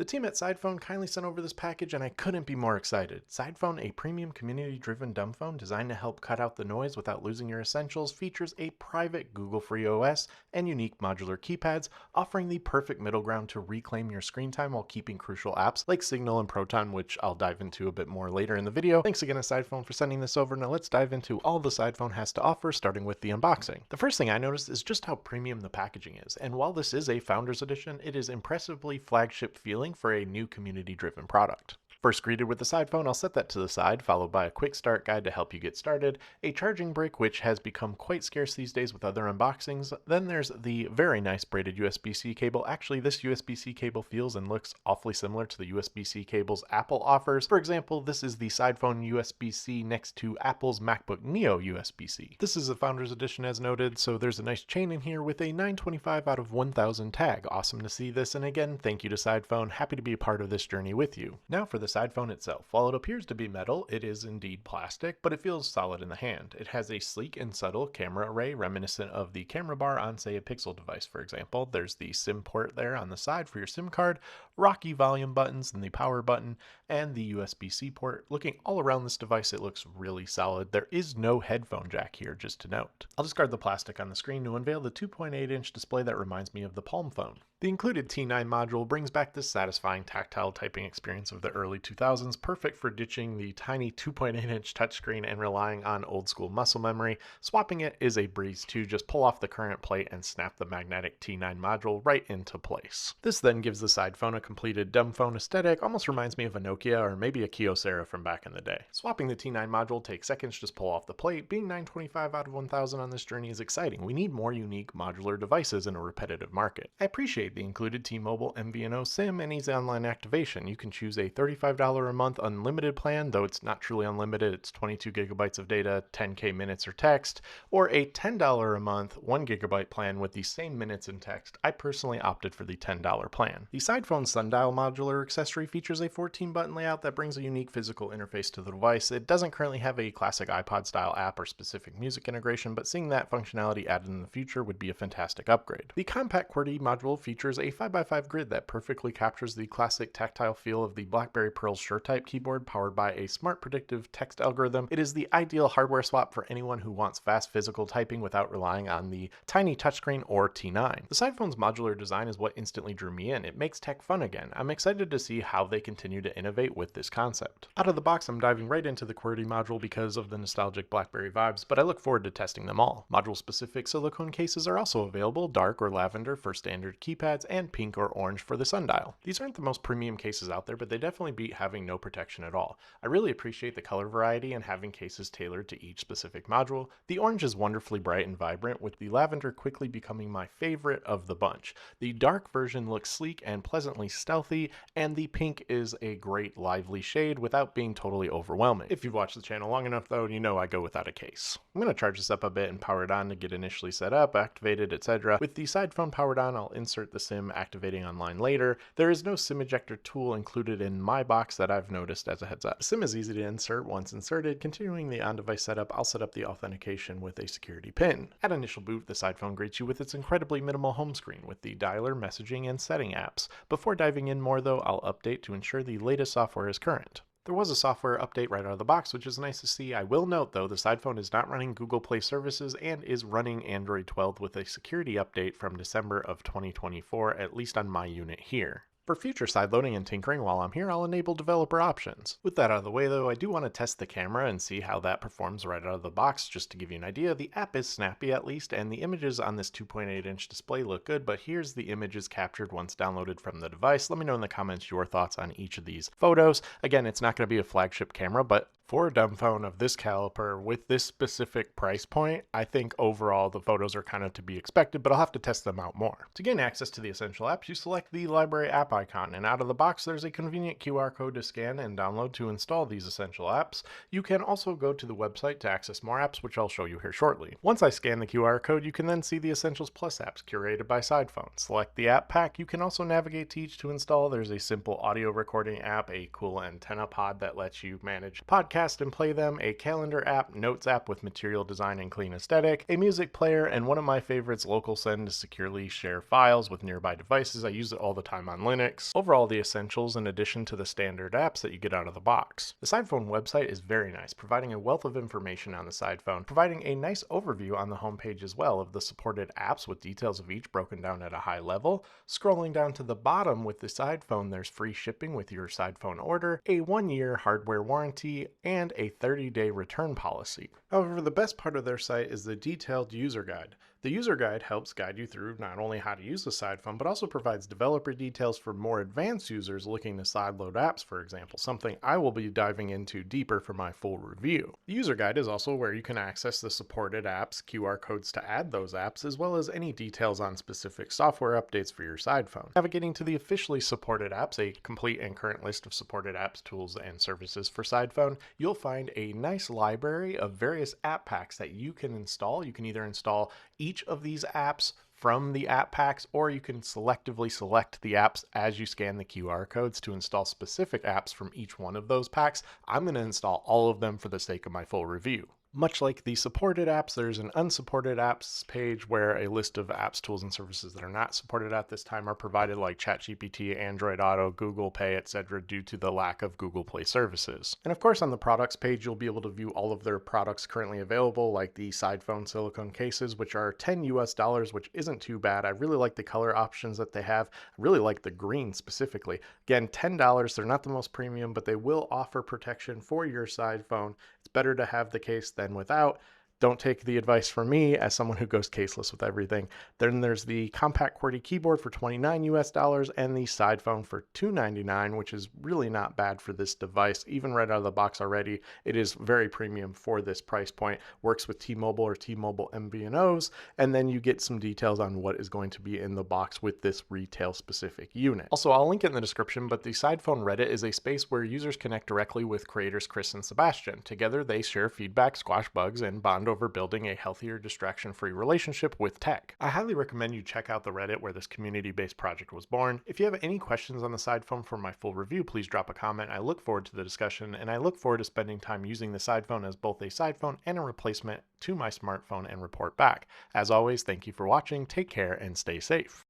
The team at Sidephone kindly sent over this package and I couldn't be more excited. Sidephone, a premium community-driven dumb phone designed to help cut out the noise without losing your essentials, features a private Google-free OS and unique modular keypads, offering the perfect middle ground to reclaim your screen time while keeping crucial apps like Signal and Proton, which I'll dive into a bit more later in the video. Thanks again to Sidephone for sending this over. Now let's dive into all the Sidephone has to offer, starting with the unboxing. The first thing I noticed is just how premium the packaging is, and while this is a Founders Edition, it is impressively flagship feeling for a new community-driven product. First greeted with the Sidephone, I'll set that to the side, followed by a quick start guide to help you get started, a charging brick which has become quite scarce these days with other unboxings, then there's the very nice braided USB-C cable. Actually, this USB-C cable feels and looks awfully similar to the USB-C cables Apple offers. For example, this is the Sidephone USB-C next to Apple's MacBook Neo USB-C. This is a Founders Edition as noted, so there's a nice chain in here with a 925 out of 1000 tag. Awesome to see this, and again, thank you to Sidephone. Happy to be a part of this journey with you. Now for the Sidephone itself. While it appears to be metal, it is indeed plastic, but it feels solid in the hand. It has a sleek and subtle camera array reminiscent of the camera bar on, say, a Pixel device, for example. There's the SIM port there on the side for your SIM card, rocky volume buttons and the power button, and the USB-C port. Looking all around this device, it looks really solid. There is no headphone jack here, just to note. I'll discard the plastic on the screen to unveil the 2.8-inch display that reminds me of the Palm phone. The included T9 module brings back this satisfying tactile typing experience of the early 2000s, perfect for ditching the tiny 2.8-inch touchscreen and relying on old-school muscle memory. Swapping it is a breeze too, just pull off the current plate and snap the magnetic T9 module right into place. This then gives the Sidephone a completed dumb phone aesthetic, almost reminds me of a Nokia or maybe a Kyocera from back in the day. Swapping the T9 module takes seconds, just pull off the plate. Being 925 out of 1000 on this journey is exciting. We need more unique modular devices in a repetitive market. I appreciate the included T-Mobile MVNO SIM and easy online activation. You can choose a $35 a month unlimited plan, though it's not truly unlimited. It's 22 gigabytes of data, 10K minutes or text, or a $10 a month 1 gigabyte plan with the same minutes and text. I personally opted for the $10 plan. The Sidephone sundial modular accessory features a 14-button layout that brings a unique physical interface to the device. It doesn't currently have a classic iPod-style app or specific music integration, but seeing that functionality added in the future would be a fantastic upgrade. The compact QWERTY module features a 5x5 grid that perfectly captures the classic tactile feel of the BlackBerry Pearl SureType keyboard powered by a smart predictive text algorithm. It is the ideal hardware swap for anyone who wants fast physical typing without relying on the tiny touchscreen or T9. The Sidephone's modular design is what instantly drew me in. It makes tech fun again. I'm excited to see how they continue to innovate with this concept. Out of the box, I'm diving right into the QWERTY module because of the nostalgic BlackBerry vibes, but I look forward to testing them all. Module-specific silicone cases are also available, dark or lavender for standard keypads, and pink or orange for the sundial. These aren't the most premium cases out there, but they definitely beat having no protection at all. I really appreciate the color variety and having cases tailored to each specific module. The orange is wonderfully bright and vibrant, with the lavender quickly becoming my favorite of the bunch. The dark version looks sleek and pleasantly stealthy, and the pink is a great lively shade without being totally overwhelming. If you've watched the channel long enough though, you know I go without a case. I'm going to charge this up a bit and power it on to get initially set up, activated, etc. With the Sidephone powered on, I'll insert the SIM activating online later. There is no SIM ejector tool included in my box that I've noticed as a heads up. The SIM is easy to insert once inserted. Continuing the on-device setup, I'll set up the authentication with a security pin. At initial boot, the Sidephone greets you with its incredibly minimal home screen with the dialer, messaging, and setting apps. Before diving in more though, I'll update to ensure the latest software is current. There was a software update right out of the box, which is nice to see. I will note though, the Sidephone is not running Google Play services and is running Android 12 with a security update from December of 2024, at least on my unit here. For future sideloading and tinkering while I'm here, I'll enable developer options. With that out of the way though, I do want to test the camera and see how that performs right out of the box. Just to give you an idea, the app is snappy at least, and the images on this 2.8-inch display look good, but here's the images captured once downloaded from the device. Let me know in the comments your thoughts on each of these photos. Again, it's not going to be a flagship camera, but for a dumb phone of this caliber with this specific price point, I think overall the photos are kind of to be expected, but I'll have to test them out more. To gain access to the essential apps, you select the library app icon, and out of the box there's a convenient QR code to scan and download to install these essential apps. You can also go to the website to access more apps, which I'll show you here shortly. Once I scan the QR code, you can then see the Essentials Plus apps curated by Sidephone. Select the app pack. You can also navigate to each to install. There's a simple audio recording app, a cool antenna pod that lets you manage podcasts, podcast and play them, a calendar app, notes app with material design and clean aesthetic, a music player, and one of my favorites, Local Send, to securely share files with nearby devices. I use it all the time on Linux. Overall, the essentials in addition to the standard apps that you get out of the box. The Sidephone website is very nice, providing a wealth of information on the Sidephone, providing a nice overview on the homepage as well of the supported apps with details of each broken down at a high level. Scrolling down to the bottom with the Sidephone, there's free shipping with your Sidephone order, a 1-year hardware warranty, and a 30-day return policy. However, the best part of their site is the detailed user guide. The user guide helps guide you through not only how to use the Sidephone, but also provides developer details for more advanced users looking to sideload apps, for example, something I will be diving into deeper for my full review. The user guide is also where you can access the supported apps, QR codes to add those apps, as well as any details on specific software updates for your Sidephone. Navigating to the officially supported apps, a complete and current list of supported apps, tools, and services for Sidephone, you'll find a nice library of various app packs that you can install. You can either install each of these apps from the app packs, or you can selectively select the apps as you scan the QR codes to install specific apps from each one of those packs. I'm going to install all of them for the sake of my full review. Much like the supported apps, there's an unsupported apps page where a list of apps, tools, and services that are not supported at this time are provided, like ChatGPT, Android Auto, Google Pay, etc., due to the lack of Google Play services. And of course, on the products page, you'll be able to view all of their products currently available, like the Sidephone silicone cases, which are $10 US, which isn't too bad. I really like the color options that they have. I really like the green specifically. Again, $10. They're not the most premium, but they will offer protection for your Sidephone. It's better to have the case than without. Don't take the advice from me as someone who goes caseless with everything. Then there's the compact QWERTY keyboard for $29 US and the Sidephone for $299, which is really not bad for this device. Even right out of the box already, it is very premium for this price point. Works with T-Mobile or T-Mobile MVNOs, and then you get some details on what is going to be in the box with this retail specific unit. Also, I'll link it in the description, but the Sidephone Reddit is a space where users connect directly with creators Chris and Sebastian. Together, they share feedback, squash bugs, and bond over building a healthier, distraction-free relationship with tech. I highly recommend you check out the Reddit where this community-based project was born. If you have any questions on the Sidephone for my full review, please drop a comment. I look forward to the discussion, and I look forward to spending time using the Sidephone as both a Sidephone and a replacement to my smartphone and report back. As always, thank you for watching, take care, and stay safe.